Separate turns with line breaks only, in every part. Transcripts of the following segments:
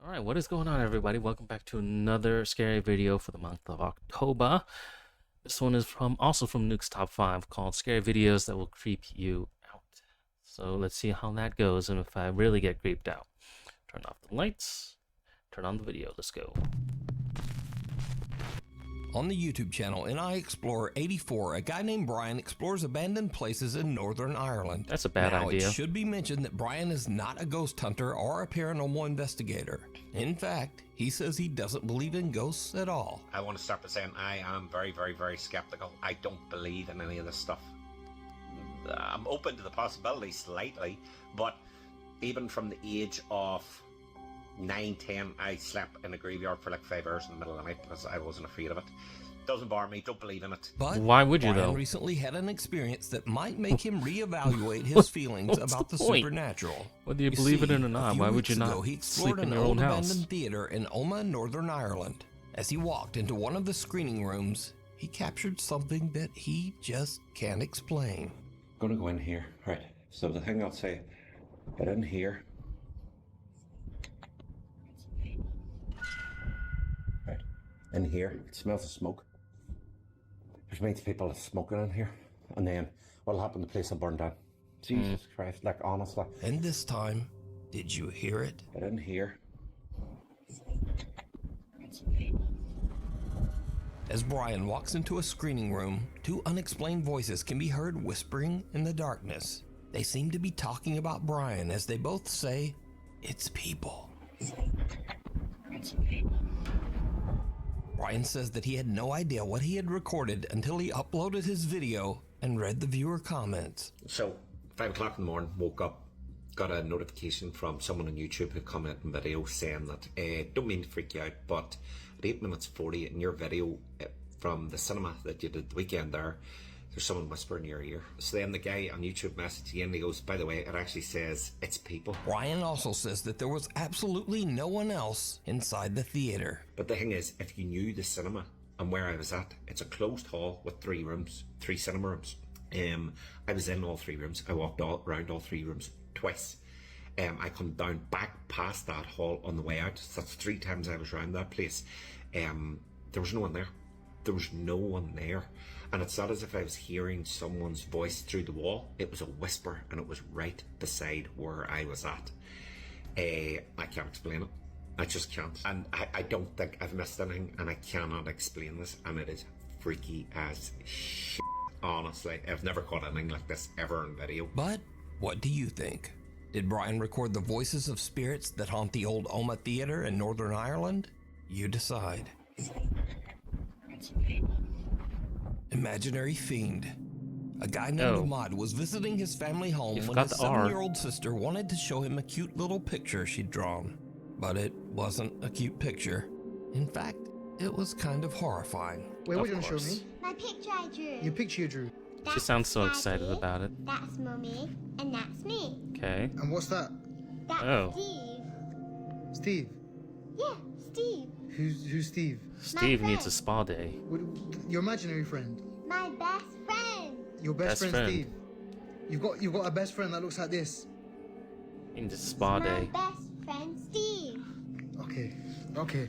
Alright, what is going on, everybody? Welcome back to another scary video for the month of October. This one is also from Nukes Top 5 called Scary Videos That Will Creep You Out. So let's see how that goes and if I really get creeped out. Turn off the lights, turn on the video, let's go.
On the YouTube channel NI Explorer 84, a guy named Brian explores abandoned places in Northern Ireland.
That's a bad idea.
It should be mentioned that Brian is not a ghost hunter or a paranormal investigator. In fact, he says he doesn't believe in ghosts at all.
I want to start by saying I am very, very, very skeptical. I don't believe in any of this stuff. I'm open to the possibility slightly, but even from the age of 9, 10, I slept in a graveyard for like 5 hours in the middle of the night because I wasn't afraid of it. Doesn't bother me, don't believe in it.
But
why would you,
Brian
though?
recently had an experience that might make him reevaluate his feelings about the supernatural.
Whether you believe it or not, why would you not
he
sleep in
an
your own
old
house?
abandoned theater in Omagh, Northern Ireland. As he walked into one of the screening rooms, he captured something that he just can't explain.
I'm gonna go in here, right? So the thing I'll say, get in here. Right, in here, it smells of smoke. There's means people are smoking in here, and then what'll happen? The place will burn down. Jesus Christ, like honestly.
And this time, did you hear it?
Get in here.
As Brian walks into a screening room, two unexplained voices can be heard whispering in the darkness. They seem to be talking about Brian as they both say, "It's people." Brian says that he had no idea what he had recorded until he uploaded his video and read the viewer comments.
So, 5 o'clock in the morning, woke up, got a notification from someone on YouTube who commented in video saying that, don't mean to freak you out, but at 8 minutes 40 in your video from the cinema that you did the weekend there's someone whispering in your ear. So then the guy on YouTube messaged again, he goes, by the way, it actually says, it's people.
Brian also says that there was absolutely no one else inside the theater.
But the thing is, if you knew the cinema and where I was at, it's a closed hall with 3 rooms, 3 cinema rooms. I was in all 3 rooms. I walked around all 3 rooms twice. I come down back past that hall on the way out. So that's 3 times I was around that place. There was no one there. There was no one there. And it's not as if I was hearing someone's voice through the wall. It was a whisper, and it was right beside where I was at. I can't explain it. I just can't. And I don't think I've missed anything, and I cannot explain this, and it is freaky as shit. Honestly, I've never caught anything like this ever in video.
But what do you think? Did Brian record the voices of spirits that haunt the old Omagh Theatre in Northern Ireland? You decide. Imaginary fiend. A guy named Ahmad was visiting his family home when his 7-year-old sister wanted to show him a cute little picture she'd drawn. But it wasn't a cute picture. In fact, it was kind of horrifying.
Wait, what are you going to show me?
My picture I drew.
Your picture you drew.
She sounds so excited about it.
That's Mummy, and that's me.
Okay.
And what's that?
That's Steve.
Steve?
Yeah, Steve.
Who's Steve?
Steve needs a spa day.
Your imaginary friend?
My best friend.
Your best friend Steve? You've got a best friend that looks like this?
He needs a spa day.
My best friend Steve.
Okay.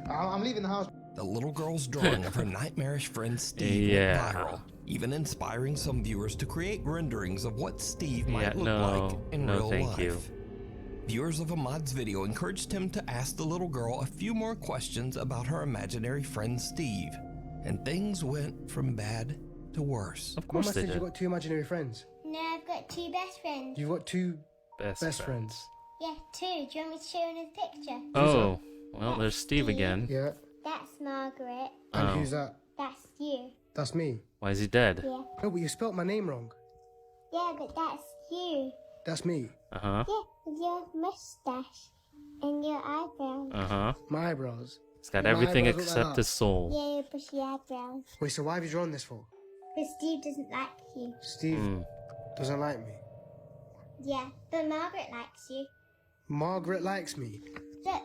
I'm leaving the house.
The little girl's drawing of her nightmarish friend Steve went viral, even inspiring some viewers to create renderings of what Steve might look like in real life.
You.
Viewers of Ahmad's video encouraged him to ask the little girl a few more questions about her imaginary friend Steve, and things went from bad to worse.
Of course
Mama
they
said
did.
you've got 2 imaginary friends.
No, I've got 2 best friends.
You've got 2 best friends.
Yeah, 2. Do you want me to show you his picture?
Oh, well, there's Steve again.
Yeah.
That's Margaret.
And who's that?
That's you.
That's me.
Why is he dead?
Yeah.
No, but you spelt my name wrong.
Yeah, but that's you.
That's me.
Uh-huh.
Yeah, with your mustache and your eyebrows.
Uh-huh.
My eyebrows.
He's got
My
everything
eyebrows look like
except
that.
his soul.
Yeah, your bushy eyebrows.
Wait, so why have you drawn this for?
But Steve doesn't like you.
Steve doesn't like me.
Yeah, but Margaret likes you.
Margaret likes me.
Look,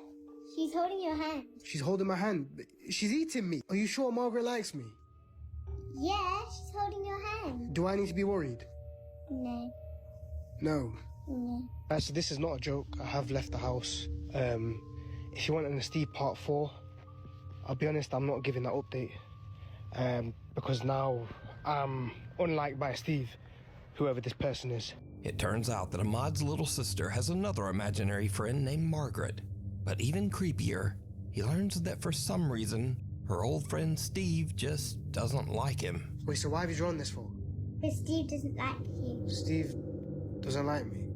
she's holding your hand.
She's holding my hand. She's eating me. Are you sure Margaret likes me?
Yeah, she's holding your hand.
Do I need to be worried?
No.
No.
No.
Actually, this is not a joke. I have left the house.
if you want an Steve Part 4, I'll be honest, I'm not giving that update. Because now I'm unliked by Steve, whoever this person is.
It turns out that Ahmad's little sister has another imaginary friend named Margaret. But even creepier, he learns that for some reason, her old friend Steve just doesn't like him.
Wait, so why have you drawn this for?
But Steve doesn't like you.
Steve doesn't like me.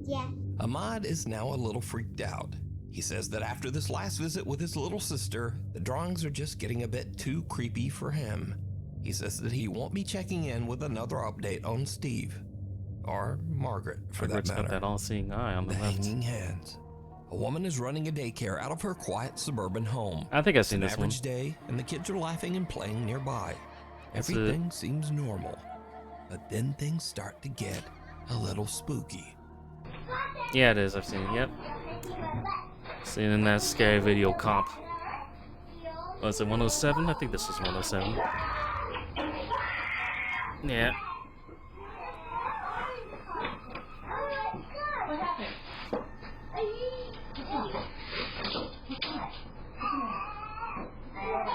Yeah.
Ahmad is now a little freaked out. He says that after this last visit with his little sister, the drawings are just getting a bit too creepy for him. He says that he won't be checking in with another update on Steve. Or Margaret, for
Margaret's
that matter.
got that all-seeing eye on the left.
Hanging hands. A woman is running a daycare out of her quiet suburban home.
I think I've seen this one.
Average day, and the kids are laughing and playing nearby. Everything seems normal. But then things start to get a little spooky.
Yeah, it is. I've seen it. Yep. Seen in that scary video comp. Was it 107? I think this was 107. Yeah.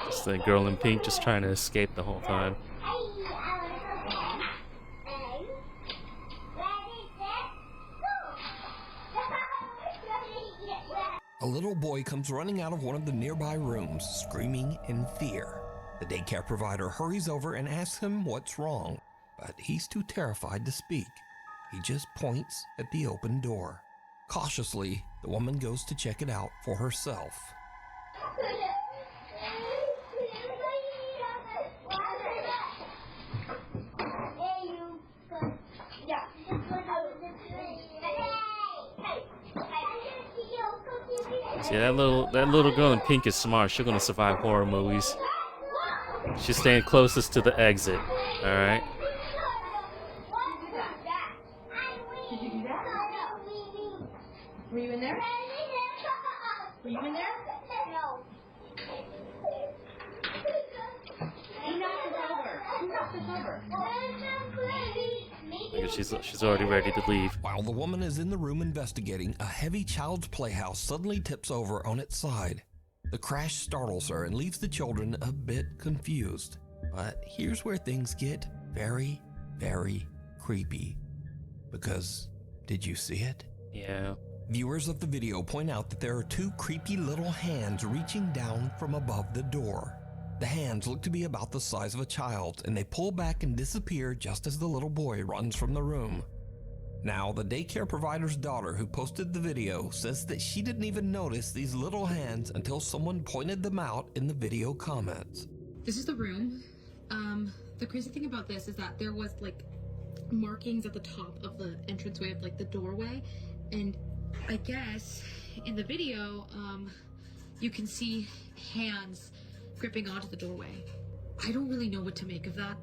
Just the girl in pink just trying to escape the whole time.
A little boy comes running out of one of the nearby rooms, screaming in fear. The daycare provider hurries over and asks him what's wrong, but he's too terrified to speak. He just points at the open door. Cautiously, the woman goes to check it out for herself.
See, that little girl in pink is smart. She's gonna survive horror movies. She's staying closest to the exit. All right.
Did you do that? Were you in there? Were you in there?
No.
Who knocked us over? Who knocked us over?
Look at she's already ready to leave.
While the woman is in the room investigating, a heavy child's playhouse suddenly tips over on its side. The crash startles her and leaves the children a bit confused. But here's where things get very, very creepy. Because, did you see it?
Yeah.
Viewers of the video point out that there are two creepy little hands reaching down from above the door. The hands look to be about the size of a child, and they pull back and disappear just as the little boy runs from the room. Now, the daycare provider's daughter who posted the video says that she didn't even notice these little hands until someone pointed them out in the video comments.
This is the room. The crazy thing about this is that there was like markings at the top of the entranceway of like the doorway, and I guess in the video you can see hands gripping onto the doorway. I don't really know what to make of that.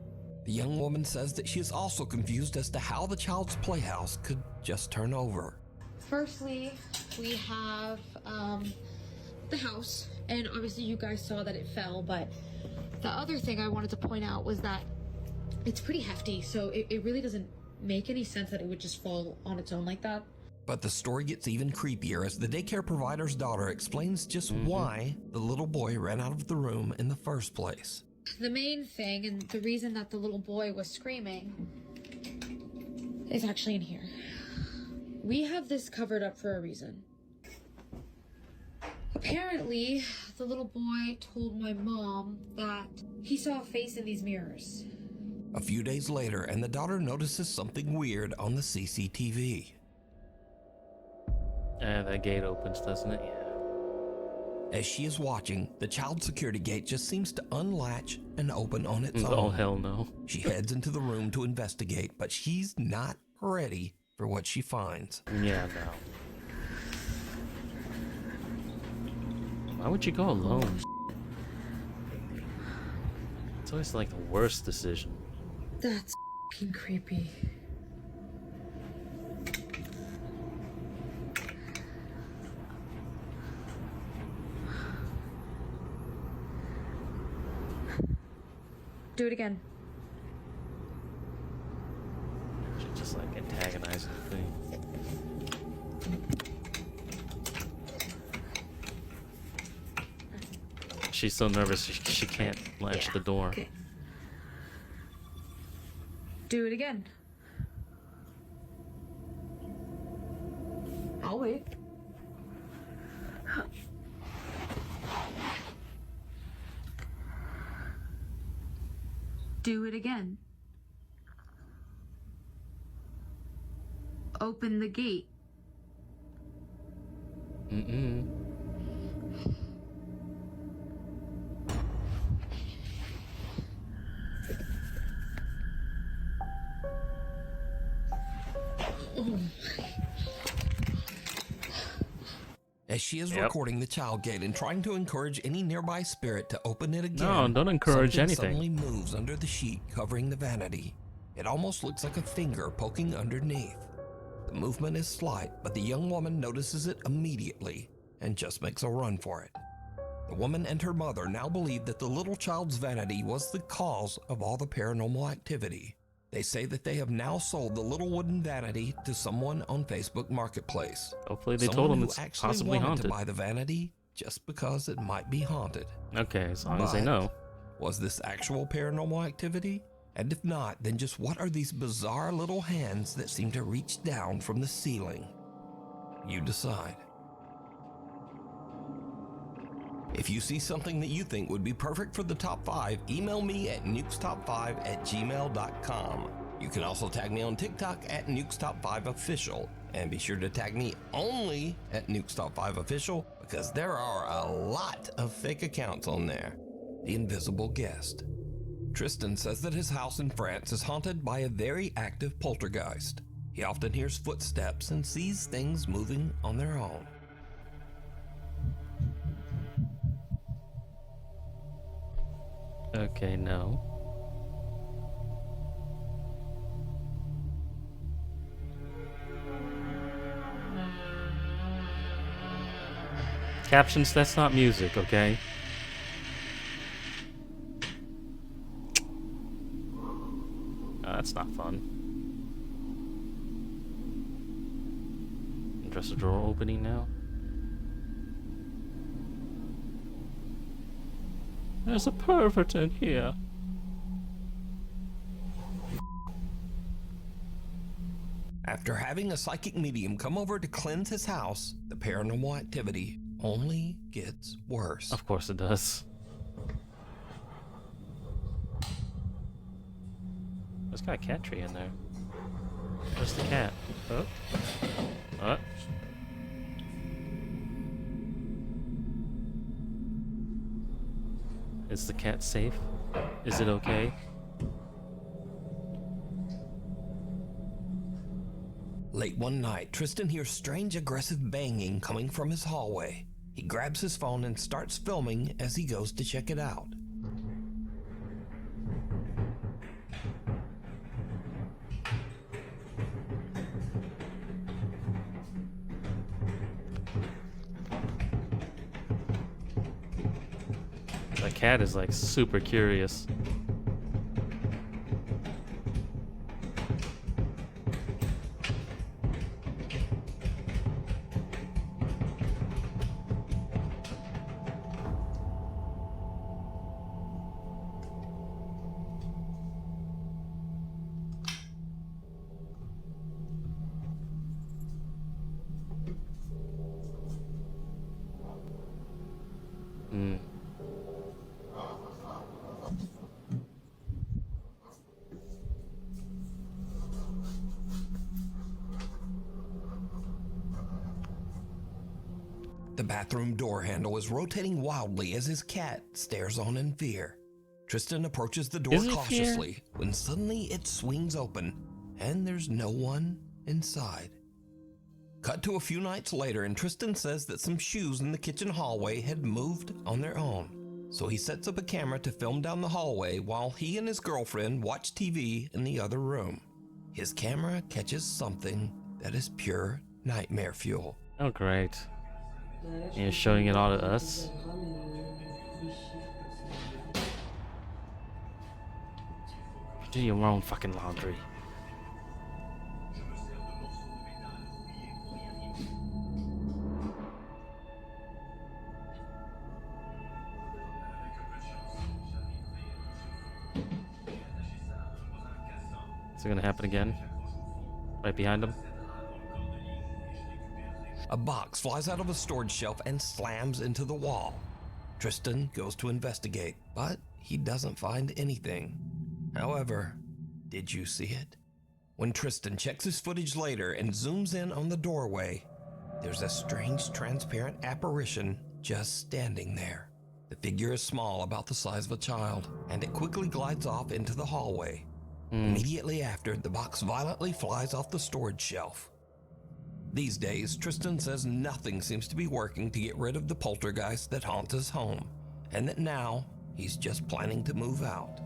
The young woman says that she is also confused as to how the child's playhouse could just turn over.
Firstly, we have the house, and obviously you guys saw that it fell, but the other thing I wanted to point out was that it's pretty hefty, so it really doesn't make any sense that it would just fall on its own like that.
But the story gets even creepier as the daycare provider's daughter explains just why the little boy ran out of the room in the first place.
The main thing, and the reason that the little boy was screaming, is actually in here. We have this covered up for a reason. Apparently, the little boy told my mom that he saw a face in these mirrors.
A few days later, and the daughter notices something weird on the CCTV.
And that gate opens, doesn't it? Yeah.
As she is watching, the child security gate just seems to unlatch and open on its own.
Oh, hell no.
She heads into the room to investigate, but she's not ready for what she finds.
Yeah, no. Why would you go alone? It's always like the worst decision.
That's f***ing creepy. Do it again.
She's just like antagonizing the thing. She's so nervous she can't latch the door.
Okay. Do it again. I'll wait. Do it again. Open the gate.
Mm-mm.
As she is recording the child gate and trying to encourage any nearby spirit to open it again.
No, don't encourage anything.
Suddenly moves under the sheet covering the vanity. It almost looks like a finger poking underneath. The movement is slight, but the young woman notices it immediately and just makes a run for it. The woman and her mother now believe that the little child's vanity was the cause of all the paranormal activity. They say that they have now sold the little wooden vanity to someone on Facebook Marketplace.
Hopefully they told them it's possibly haunted.
To buy the vanity just because it might be haunted.
Okay, as long as they know.
Was this actual paranormal activity? And if not, then just what are these bizarre little hands that seem to reach down from the ceiling? You decide. If you see something that you think would be perfect for the top 5, email me at nukestop5@gmail.com. You can also tag me on TikTok at nukestop5official, and be sure to tag me only at nukestop5official because there are a lot of fake accounts on there. The Invisible Guest. Tristan says that his house in France is haunted by a very active poltergeist. He often hears footsteps and sees things moving on their own.
Okay, no. Captions, that's not music, okay? That's not fun. Dresser drawer opening now. There's a pervert in here.
After having a psychic medium come over to cleanse his house, the paranormal activity only gets worse.
Of course it does. There's got a cat tree in there. Where's the cat? Oh. What? Is the cat safe? Is it okay?
Late one night, Tristan hears strange aggressive banging coming from his hallway. He grabs his phone and starts filming as he goes to check it out.
The cat is like super curious.
The bathroom door handle is rotating wildly as his cat stares on in fear. Tristan approaches the door cautiously when suddenly it swings open and there's no one inside. Cut to a few nights later and Tristan says that some shoes in the kitchen hallway had moved on their own. So he sets up a camera to film down the hallway while he and his girlfriend watch TV in the other room. His camera catches something that is pure nightmare fuel.
Oh, great. You're showing it all to us? Do your own fucking laundry. it gonna happen again? Right behind him?
A box flies out of a storage shelf and slams into the wall. Tristan goes to investigate, but he doesn't find anything. However, did you see it? When Tristan checks his footage later and zooms in on the doorway, there's a strange transparent apparition just standing there. The figure is small, about the size of a child, and it quickly glides off into the hallway. Immediately after, the box violently flies off the storage shelf. These days, Tristan says nothing seems to be working to get rid of the poltergeist that haunts his home, and that now he's just planning to move out.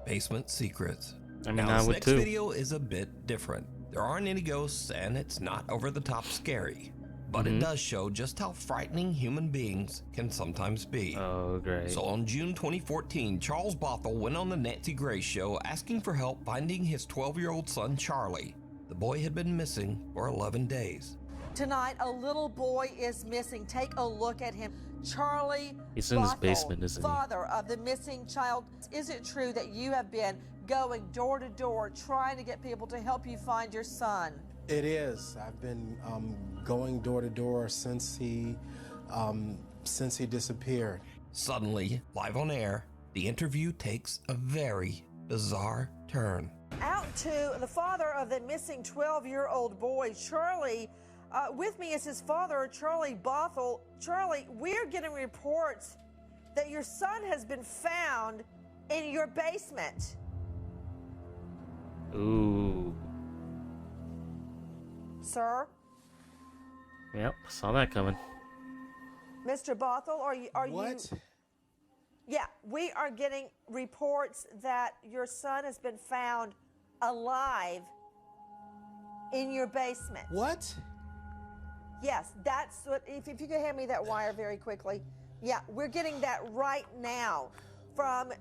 Basement Secrets.
I mean,
Now,
I
this
would
next
too.
video is a bit different. There aren't any ghosts, and it's not over the top scary. But it does show just how frightening human beings can sometimes be.
Oh, great.
So on June 2014, Charles Bothell went on the Nancy Grace Show asking for help finding his 12-year-old son, Charlie. The boy had been missing for 11 days.
Tonight, a little boy is missing. Take a look at him. Charlie
He's in his
Bothell,
basement, isn't he?
father of the missing child. Is it true that you have been going door to door trying to get people to help you find your son?
It is. I've been going door to door since he disappeared.
Suddenly, live on air, the interview takes a very bizarre turn.
Out to the father of the missing 12-year-old boy, Charlie. With me is his father, Charlie Bothell. Charlie, we're getting reports that your son has been found in your basement.
Ooh.
Sir?
Yep, saw that coming.
Mr. Bothell, are you...
What?
Yeah, we are getting reports that your son has been found alive in your basement.
What?
Yes, that's what... If you could hand me that wire very quickly. Yeah, we're getting that right now from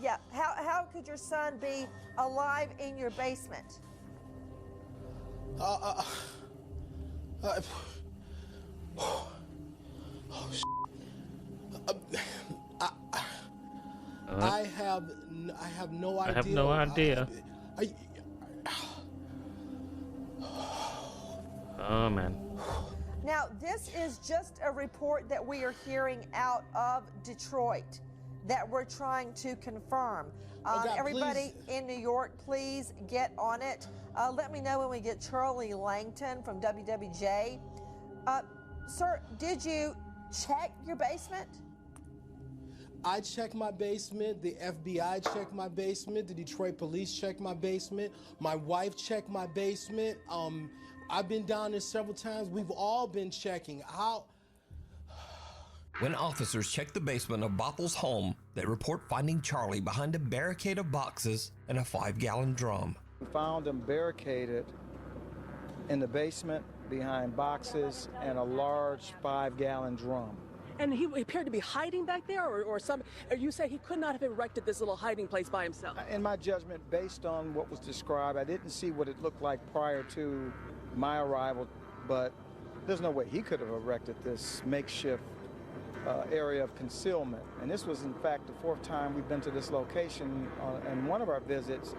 yeah. How could your son be alive in your basement?
I have no idea.
I have no idea. Oh, man.
Now, this is just a report that we are hearing out of Detroit that we're trying to confirm.
God,
Everybody in New York, please get on it. Let me know when we get Charlie Langton from WWJ. Sir, did you check your basement?
I checked my basement. The FBI checked my basement. The Detroit police checked my basement. My wife checked my basement. I've been down there several times. We've all been checking. How?
When officers check the basement of Bothell's home, they report finding Charlie behind a barricade of boxes and a 5-gallon drum.
We found him barricaded in the basement behind boxes and a large 5-gallon drum.
And he appeared to be hiding back there, or you say he could not have erected this little hiding place by himself?
In my judgment, based on what was described, I didn't see what it looked like prior to my arrival, but there's no way he could have erected this makeshift area of concealment. And this was, in fact, the 4th time we've been to this location. And one of our visits,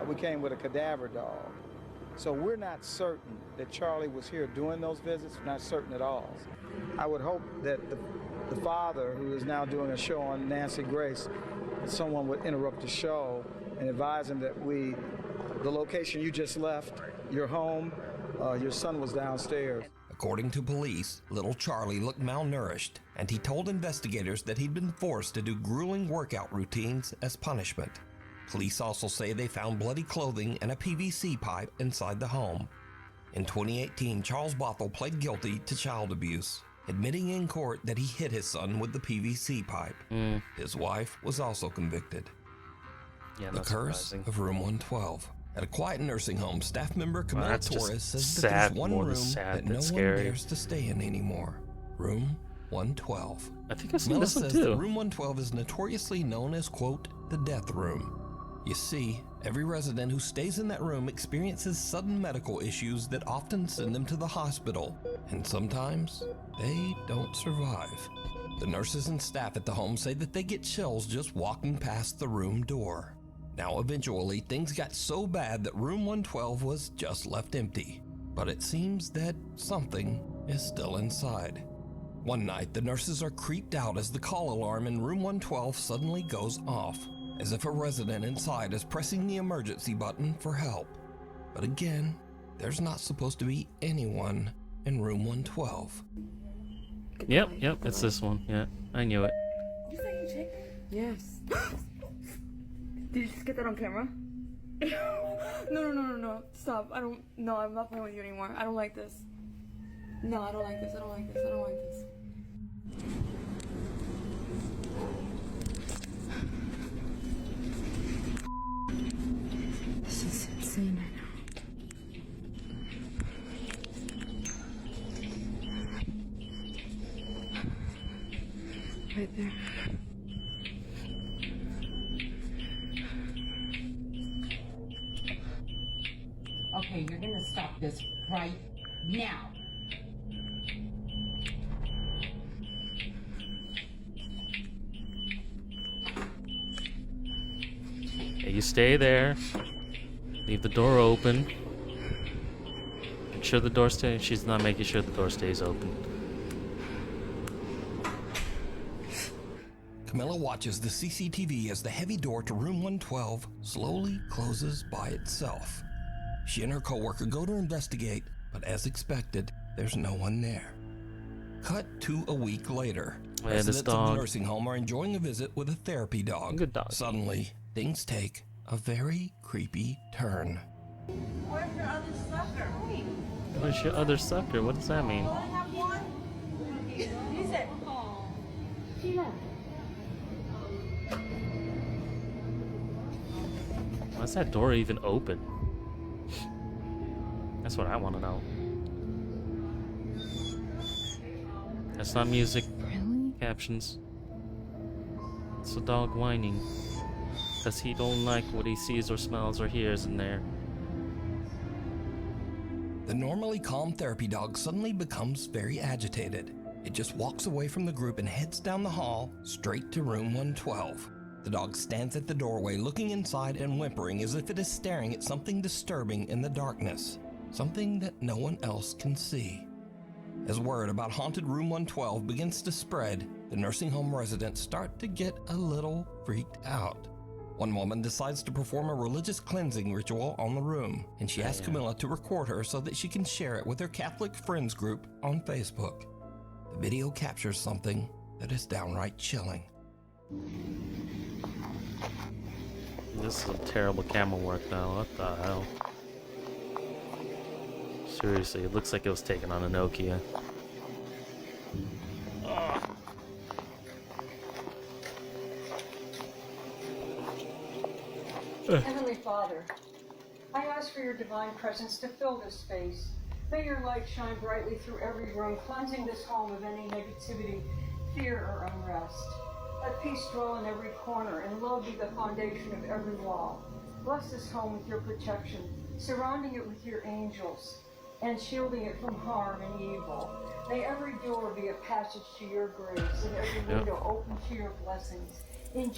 we came with a cadaver dog. So we're not certain that Charlie was here doing those visits, not certain at all. I would hope that the father, who is now doing a show on Nancy Grace, that someone would interrupt the show and advise him that the location you just left, your home, your son was downstairs.
According to police, little Charlie looked malnourished, and he told investigators that he'd been forced to do grueling workout routines as punishment. Police also say they found bloody clothing and a PVC pipe inside the home. In 2018, Charles Bothell pled guilty to child abuse, admitting in court that he hit his son with the PVC pipe. His wife was also convicted.
Yeah,
The Curse
surprising.
of Room 112. At a quiet nursing home, staff member Camila
that's just
Torres says that
sad,
there's one
more
room
sad
that
than
no one
scary.
dares to stay in anymore. Room 112.
I think I've seen
Camila
this one
says
too.
that Room 112 is notoriously known as, quote, the death room. You see, every resident who stays in that room experiences sudden medical issues that often send them to the hospital, and sometimes they don't survive. The nurses and staff at the home say that they get chills just walking past the room door. Now, eventually, things got so bad that room 112 was just left empty. But it seems that something is still inside. One night, the nurses are creeped out as the call alarm in room 112 suddenly goes off, as if a resident inside is pressing the emergency button for help. But again, there's not supposed to be anyone in room 112.
Yep, it's this one. Yeah, I knew it.
Yes. Did you just get that on camera? No. Stop. No, I'm not playing with you anymore. I don't like this. No, I don't like this. I don't like this. This is insane right now. Right there.
Okay, you're gonna stop this right now.
Okay, you stay there. Leave the door open. Make sure the door stays. She's not making sure the door stays open.
Camilla watches the CCTV as the heavy door to room 112 slowly closes by itself. She and her coworker go to investigate, but as expected, there's no one there. Cut to a week later. Residents of the nursing home are enjoying a visit with a therapy dog.
Good dog.
Suddenly, things take a very creepy turn.
Where's your other sucker?
Where's your other sucker? What does that mean?
I have one. Use it. Sheila.
Why's that door even open? That's what I want to know. That's not music.
Really?
Captions. It's a dog whining. Because he don't like what he sees or smells or hears in there.
The normally calm therapy dog suddenly becomes very agitated. It just walks away from the group and heads down the hall straight to room 112. The dog stands at the doorway looking inside and whimpering as if it is staring at something disturbing in the darkness. Something that no one else can see. As word about haunted room 112 begins to spread, the nursing home residents start to get a little freaked out. One woman decides to perform a religious cleansing ritual on the room, and she asks Camilla to record her so that she can share it with her Catholic friends group on Facebook. The video captures something that is downright chilling.
This is a terrible camera work now. What the hell? Seriously, it looks like it was taken on a Nokia.
Heavenly Father, I ask for your divine presence to fill this space. May your light shine brightly through every room, cleansing this home of any negativity, fear, or unrest. Let peace dwell in every corner and love be the foundation of every wall. Bless this home with your protection, surrounding it with your angels, and shielding it from harm and evil. May every door be a passage to your grace, and every window open to your blessings.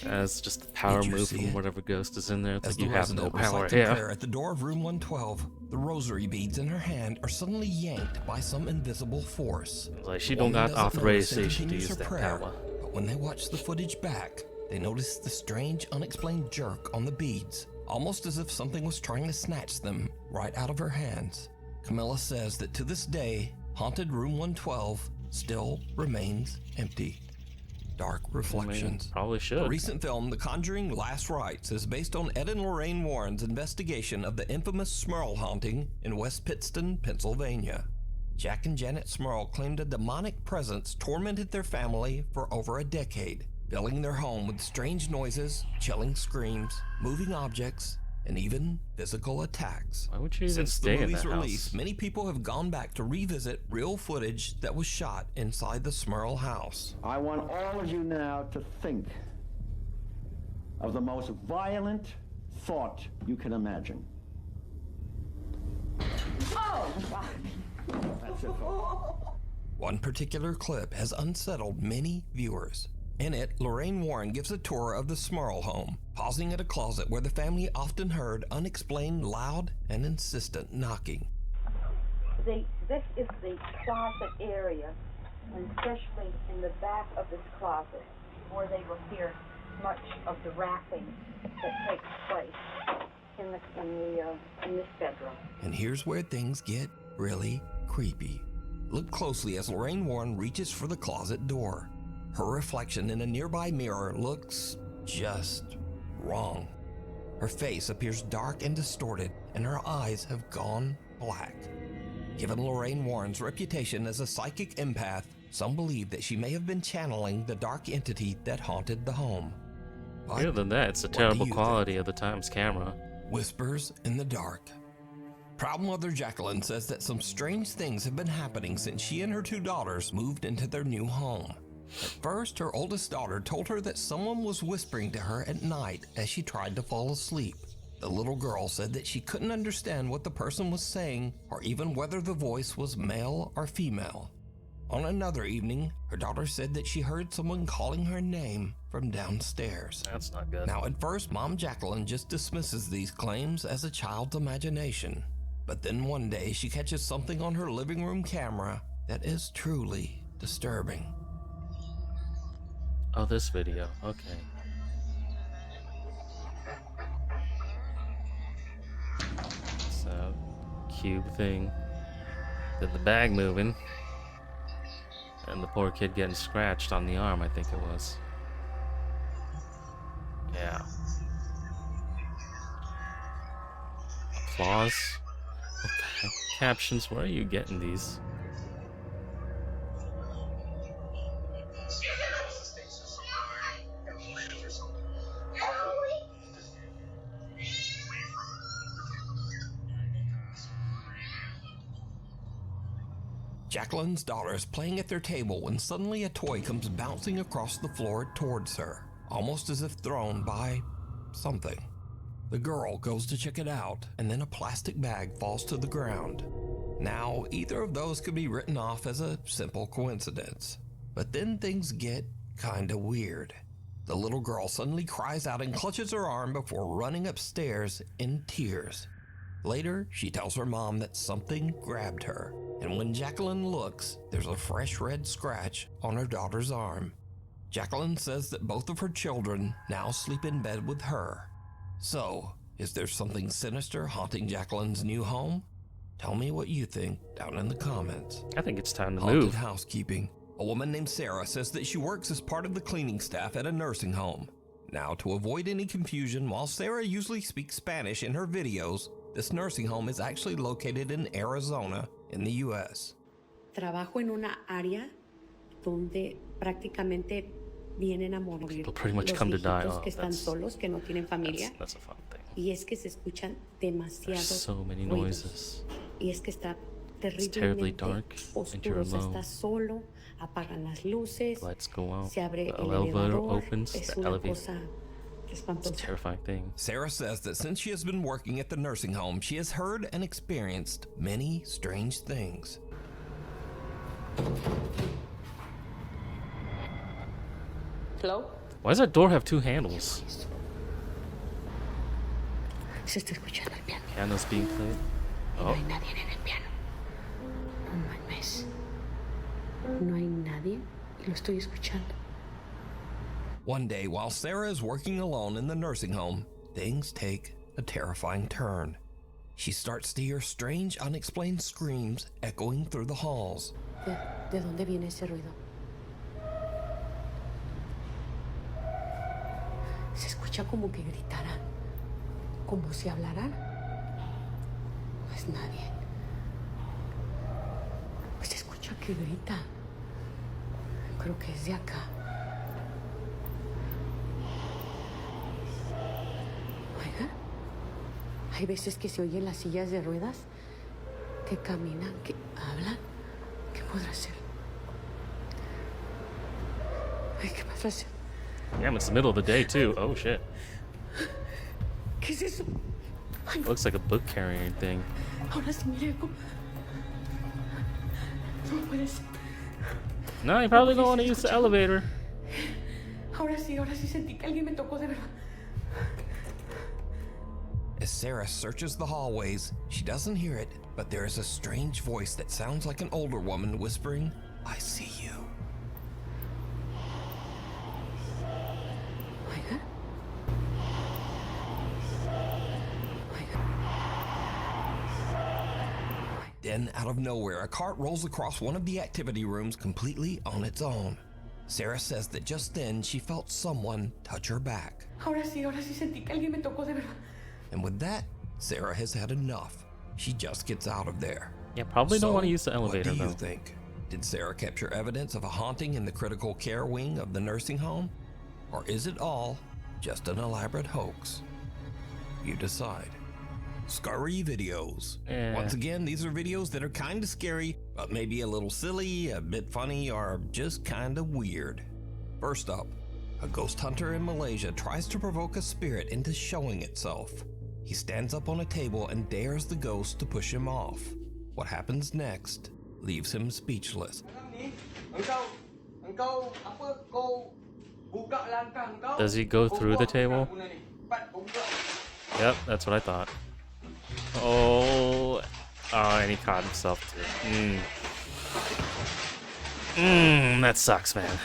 That's just a power move from whatever ghost is in there. It's
As
like you have no power.
Prayer at the door of room 112, the rosary beads in her hand are suddenly yanked by some invisible force.
Like she don't got authorization to use that power.
But when they watch the footage back, they notice the strange, unexplained jerk on the beads, almost as if something was trying to snatch them right out of her hands. Camilla says that to this day, haunted room 112 still remains empty. Dark Reflections.
Probably should.
The recent film, The Conjuring Last Rites, is based on Ed and Lorraine Warren's investigation of the infamous Smurl haunting in West Pittston, Pennsylvania. Jack and Janet Smurl claimed a demonic presence tormented their family for over a decade, filling their home with strange noises, chilling screams, moving objects, and even physical attacks.
Why would you even
Since
stay
the
in
movie's
that
release,
house?
many people have gone back to revisit real footage that was shot inside the Smurl house.
I want all of you now to think of the most violent thought you can imagine.
Oh!
That's it.
One particular clip has unsettled many viewers. In it, Lorraine Warren gives a tour of the Smurl home, pausing at a closet where the family often heard unexplained loud and insistent knocking.
This is the closet area, and especially in the back of this closet, where they will hear much of the rapping that takes place in this bedroom.
And here's where things get really creepy. Look closely as Lorraine Warren reaches for the closet door. Her reflection in a nearby mirror looks just wrong. Her face appears dark and distorted, and her eyes have gone black. Given Lorraine Warren's reputation as a psychic empath, some believe that she may have been channeling the dark entity that haunted the home. But
other than that, it's the terrible quality of the Times camera.
Whispers in the dark. Proud mother Jacqueline says that some strange things have been happening since she and her 2 daughters moved into their new home. At first, her oldest daughter told her that someone was whispering to her at night as she tried to fall asleep. The little girl said that she couldn't understand what the person was saying or even whether the voice was male or female. On another evening, her daughter said that she heard someone calling her name from downstairs.
That's not good.
Now, at first, Mom Jacqueline just dismisses these claims as a child's imagination. But then one day, she catches something on her living room camera that is truly disturbing.
Oh, this video. Okay. So, cube thing. Did the bag moving. And the poor kid getting scratched on the arm, I think it was. Yeah. Applause. What the heck? Captions, where are you getting these?
Jacqueline's daughter is playing at their table when suddenly a toy comes bouncing across the floor towards her, almost as if thrown by something. The girl goes to check it out, and then a plastic bag falls to the ground. Now, either of those could be written off as a simple coincidence. But then things get kinda weird. The little girl suddenly cries out and clutches her arm before running upstairs in tears. Later, she tells her mom that something grabbed her, and when Jacqueline looks, there's a fresh red scratch on her daughter's arm. Jacqueline says that both of her children now sleep in bed with her. So, is there something sinister haunting Jacqueline's new home? Tell me what you think down in the comments.
I think it's time to
Haunted
move.
housekeeping. A woman named Sarah says that she works as part of the cleaning staff at a nursing home. Now, to avoid any confusion, while Sarah usually speaks Spanish in her videos, this nursing home is actually located in Arizona in the U.S.
Trabajo en una área donde prácticamente vienen a morir
People pretty much
los
come to die.
viejitos
Oh,
que están solos, que no tienen familia.
That's a fun thing.
Y es que se escuchan
There's
demasiados
so many
ruidos.
noises.
Y es que está
It's terribly
terriblemente
dark, and you're
oscuro. Se
alone.
está solo, apagan las luces,
Lights go out.
se abre
The
el
elevator
elevador.
opens.
Es
The
una
elevator.
cosa
It's a
espantosa.
terrifying thing.
Sarah says that since she has been working at the nursing home, she has heard and experienced many strange things.
Hello?
Why does that door have 2 handles?
Se está escuchando el piano.
Piano's being played.
No
Oh,
hay nadie en el piano. No mames. No hay nadie y lo estoy escuchando.
One day, while Sarah is working alone in the nursing home, things take a terrifying turn. She starts to hear strange, unexplained screams echoing through the halls.
¿De dónde viene ese ruido? Se escucha como que gritaran, como si hablaran. No es nadie. Se escucha que grita. Creo que es de acá. Oiga, hay veces que se oyen las sillas de ruedas que caminan, que hablan. ¿Qué podrá ser? Ay, ¿qué podrá ser?
damn, it's the middle of the day too. Oh shit.
¿Qué es eso? Ay,
Looks like a book carrying thing.
ahora sí mire cómo. No puede ser.
No, you probably don't want to use the elevator.
Ahora sí sentí que alguien me tocó de verdad.
As Sarah searches the hallways, she doesn't hear it, but there is a strange voice that sounds like an older woman whispering, "I see you." Then, out of nowhere, a cart rolls across one of the activity rooms completely on its own. Sarah says that just then she felt someone touch her back.
Ahora sí sentí que alguien me tocó de verdad.
And with that, Sarah has had enough. She just gets out of there.
Yeah, probably don't want to use the elevator,
what do you
though.
think? Did Sarah capture evidence of a haunting in the critical care wing of the nursing home? Or is it all just an elaborate hoax? You decide. Scary videos.
Yeah.
Once again, these are videos that are kind of scary, but maybe a little silly, a bit funny, or just kind of weird. First up, a ghost hunter in Malaysia tries to provoke a spirit into showing itself. He stands up on a table and dares the ghost to push him off. What happens next leaves him speechless.
Does he go through the table? Yep, that's what I thought. Oh, and he caught himself too. That sucks, man.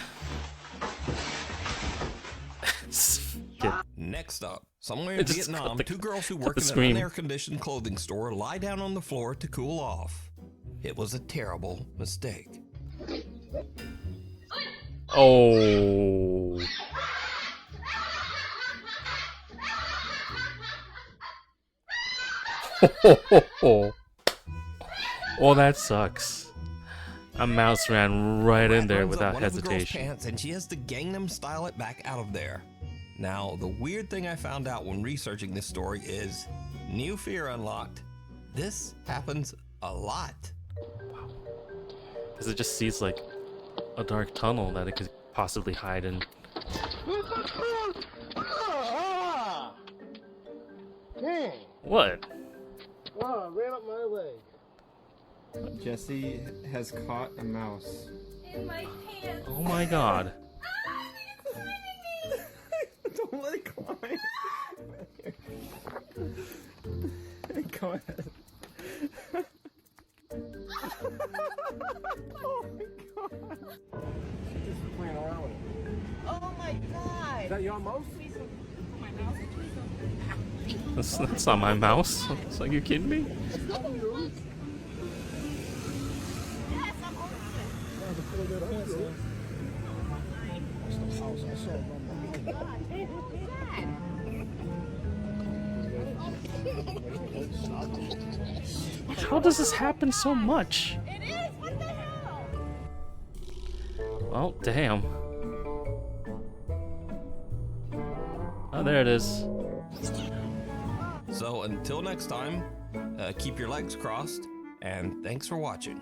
Next up, somewhere in Vietnam, two girls who work in an
scream.
unair-conditioned clothing store lie down on the floor to cool off. It was a terrible mistake.
Oh. Oh, that sucks. A mouse ran right in there without
one of the girl's
hesitation.
pants, and she has to Gangnam Style it back out of there. Now, the weird thing I found out when researching this story is new fear unlocked. This happens a lot.
Because it just sees like a dark tunnel that it could possibly hide in.
Dang.
What?
Wow, ran up my leg.
Jesse has caught a mouse.
In my pants.
Oh my god.
Don't let it climb. Go ahead. Oh my god.
She's just playing around with it.
Oh my god.
Is that your mouse?
That's not my mouse. It's like, you kidding me? How does this happen so much?
It is. What the hell?
Well, damn. Oh, there it is.
So until next time, keep your legs crossed, and thanks for watching.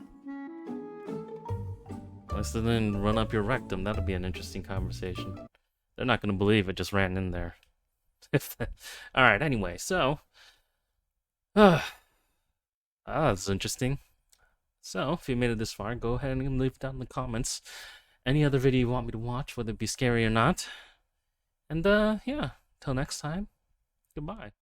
Unless they didn't run up your rectum, that'll be an interesting conversation. They're not gonna believe it just ran in there. Alright, anyway, so... that's interesting. So, if you made it this far, go ahead and leave down in the comments any other video you want me to watch, whether it be scary or not. And, yeah, till next time, goodbye.